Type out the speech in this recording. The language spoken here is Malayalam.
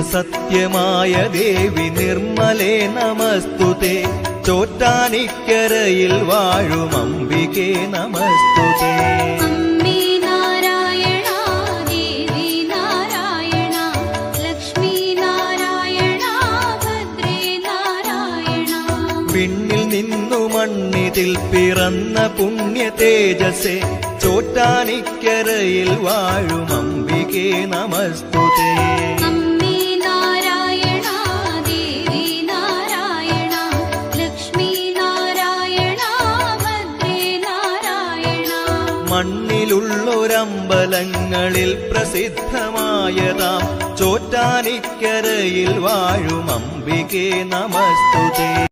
സത്യമായ ദേവി നിർമ്മലേ നമസ്തുതേ ചോറ്റാനിക്കരയിൽ വാഴും അംബികേ നമസ്തുതേ വിണ്ണിൽ നിന്നു മണ്ണിതിൽ പിറന്ന പുണ്യ തേജസേ ചോറ്റാനിക്കരയിൽ വാഴും അംബികേ നമസ്തുതേ മണ്ണിലുള്ളൊരമ്പലങ്ങളിൽ പ്രസിദ്ധമായതാം ചോറ്റാനിക്കരയിൽ വാഴും അംബികേ നമസ്തുതേ